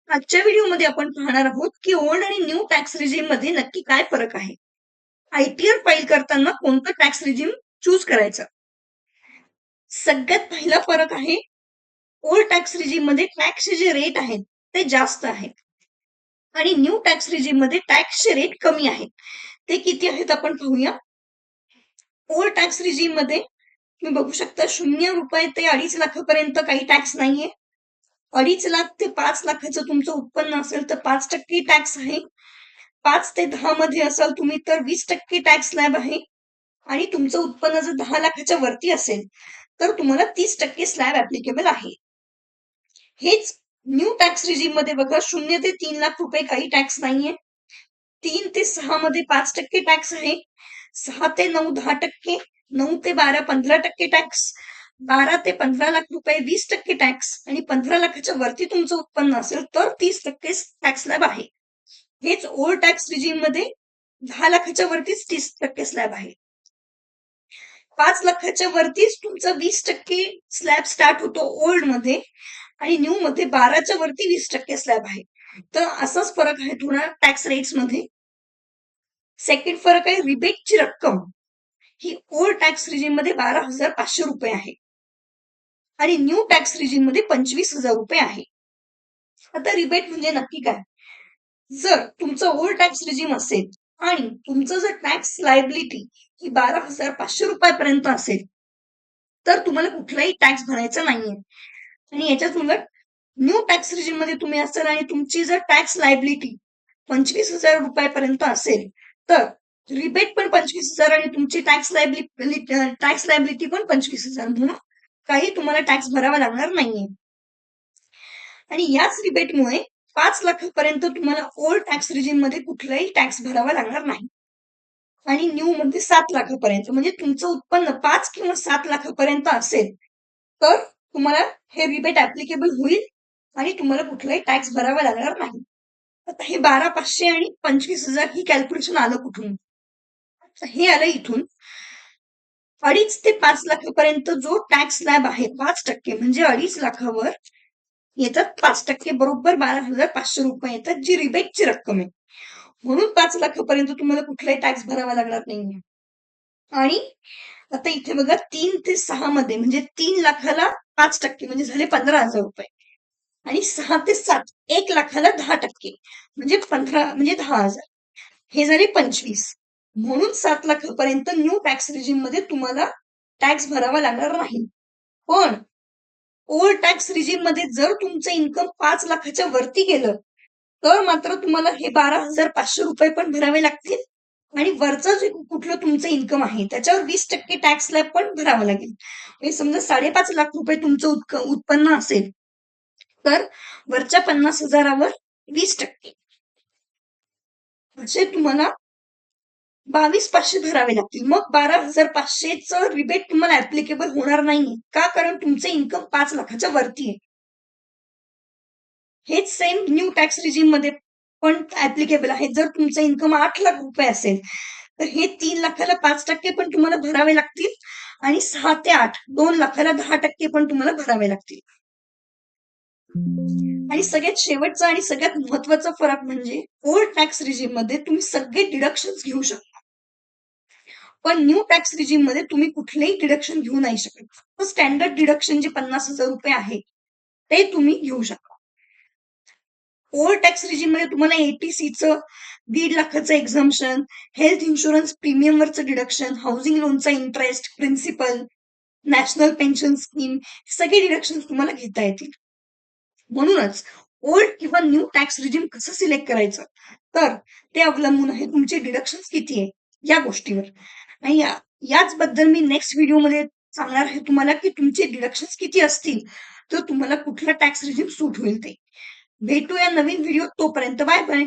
आजच्या व्हिडिओमध्ये आपण पाहणार आहोत की ओल्ड आणि न्यू टॅक्स रिजीम मध्ये नक्की काय फरक आहे. आयटीआर फाईल करताना कोणतं टॅक्स रिजीम चूज करायचं. सगळ्यात पहिला फरक आहे ओल्ड टॅक्स रिजीम मध्ये टॅक्सचे जे रेट आहेत ते जास्त आहेत आणि न्यू टॅक्स रिजीम मध्ये टॅक्सचे रेट कमी आहेत. ते किती आहेत आपण पाहूया. ओल्ड टॅक्स रिजीम मध्ये तुम्ही बघू शकता 0 रुपये ते 2.5 लाखापर्यंत काही टॅक्स नाहीये. 2.5 लाख ते 5 लाखाचं तुमचं उत्पन्न असेल तर 5% टॅक्स आहे. 5 ते 10 मध्ये असाल तुम्ही तर 20% टॅक्स स्लॅब आहे आणि तुमचं उत्पन्न जर 10 लाखाच्या वरती असेल तर तुम्हाला 30% स्लॅब ऍप्लिकेबल आहे. हेच न्यू टॅक्स रिजीम मध्ये बघा 0 ते 3 लाख रुपये काही टॅक्स नाहीये. 3 ते 6 मध्ये 5% टॅक्स आहे. 6 ते 9 10%, 9 ते 12 15% टॅक्स, 12 ते 15 लाख रुपये 20% टॅक्स आणि 15 लाखाच्या वरती तुमचं उत्पन्न असेल तर 30% टॅक्स स्लॅब आहे. हेच ओल्ड टॅक्स रिजीम मध्ये 10 लाखाच्या वरतीच 30% स्लॅब आहे. 5 लाखाच्या वरतीच तुमचा 20% स्लॅब स्टार्ट होतो ओल्ड मध्ये आणि न्यू मध्ये 12च्या वरती 20% स्लॅब आहे. तर असाच फरक आहे थोडा टॅक्स रेट्स मध्ये. सेकंड फरक आहे रिबेटची रक्कम. ही ओल्ड टॅक्स रिजीम मध्ये 12,500 रुपये आहे आणि न्यू टॅक्स रिजीम मध्ये 25,000 रुपये आहे. आता रिबेट म्हणजे नक्की काय. जर तुमचं ओल्ड टॅक्स रिजीम असेल आणि तुमचं जर टॅक्स लायबिलिटी ही 12,500 रुपयापर्यंत असेल तर तुम्हाला कुठलाही टॅक्स भरायचा नाहीये. आणि याच्याच उलट न्यू टॅक्स रिजीम मध्ये तुम्ही असाल आणि तुमची जर टॅक्स लायबिलिटी 25,000 रुपयापर्यंत असेल तर रिबेट पण 25,000 आणि तुमची टॅक्स लायबिलिटी पण 25,000 म्हणून काही तुम्हाला टॅक्स भरावा लागणार नाहीये. आणि याच रिबेटमुळे 5 लाखापर्यंत तुम्हाला ओल्ड टॅक्स रिजीम मध्ये कुठलाही टॅक्स भरावा लागणार नाही आणि न्यू मध्ये 7 लाखापर्यंत म्हणजे तुमचं उत्पन्न 5 किंवा 7 लाखापर्यंत असेल तर तुम्हाला हे रिबेट ऍप्लिकेबल होईल आणि तुम्हाला कुठलाही टॅक्स भरावा लागणार नाही. आता हे 12,500 आणि 25,000 ही कॅल्क्युलेशन आलं कुठून. हे आलं इथून 2.5 ते 5 लाखापर्यंत जो टॅक्स स्लॅब आहे 5% म्हणजे 2.5 लाखावर येतात 5% बरोबर 12,500 रुपये येतात जी रिबेटची रक्कम आहे. म्हणून 5 लाखापर्यंत तुम्हाला कुठलाही टॅक्स भरावा लागणार नाहीये. आणि आता इथे बघा 3 ते 6 मध्ये म्हणजे 3 लाखाला 5% म्हणजे झाले 15,000 रुपये आणि 6 ते 7 1 लाखाला 10% म्हणजे 15 म्हणजे 10,000 हे झाले 25. म्हणून 7 लाखापर्यंत न्यू टॅक्स रिजीम मध्ये तुम्हाला टॅक्स भरावा लागणार नाही. पण ओल्ड टॅक्स रिजीम मध्ये जर तुमचं इन्कम 5 लाखाच्या वरती गेलं तर मात्र तुम्हाला हे 12,500 रुपये पण भरावे लागतील आणि वरचं जे कुठलं तुमचं इन्कम आहे त्याच्यावर 20% टॅक्स स्लॅब पण भरावा लागेल. म्हणजे समजा 5.5 लाख रुपये तुमचं उत्पन्न असेल तर वरच्या 50,000वर 20% असे तुम्हाला 22,500 भरावे लागतील. मग 12,500चं रिबेट तुम्हाला ऍप्लिकेबल होणार नाही. का? कारण तुमचं इन्कम 5 लाखाच्या वरती आहे. हेच सेम न्यू टॅक्स रिजीम मध्ये पण ऍप्लिकेबल आहे. जर तुमचं इन्कम 8 लाख रुपये असेल तर हे 3 लाखाला 5% पण तुम्हाला भरावे लागतील आणि 6 ते 8 2 लाखाला 10% पण तुम्हाला भरावे लागतील. आणि सगळ्यात शेवटचा आणि सगळ्यात महत्वाचा फरक म्हणजे ओल्ड टॅक्स रिजीम मध्ये तुम्ही सगळे डिडक्शन घेऊ शकता पण न्यू टॅक्स रिजीम मध्ये तुम्ही कुठलेही डिडक्शन घेऊ नाही शकत. स्टँडर्ड डिडक्शन जे 50,000 रुपये आहे ते तुम्ही घेऊ शकता. ओल्ड टॅक्स रिजीम मध्ये तुम्हाला एटीसीचं 1.5 लाखाचं एक्झम्पशन, हेल्थ इन्शुरन्स प्रीमियमवरचं डिडक्शन, हाऊसिंग लोनचा interest, principal, national pension scheme सगळे डिडक्शन तुम्हाला घेता येतील. म्हणूनच ओल्ड किंवा न्यू टॅक्स रिजीम कसं सिलेक्ट करायचं तर ते अवलंबून आहे तुमचे डिडक्शन किती आहे या गोष्टीवर. आणि याच बद्दल मी नेक्स्ट व्हिडिओमध्ये सांगणार आहे तुम्हाला की तुमचे डिडक्शन किती असतील तर तुम्हाला कुठला टॅक्स रिजीम सूट होईल ते. भेटूया नवीन व्हिडिओ. तोपर्यंत बाय बाय.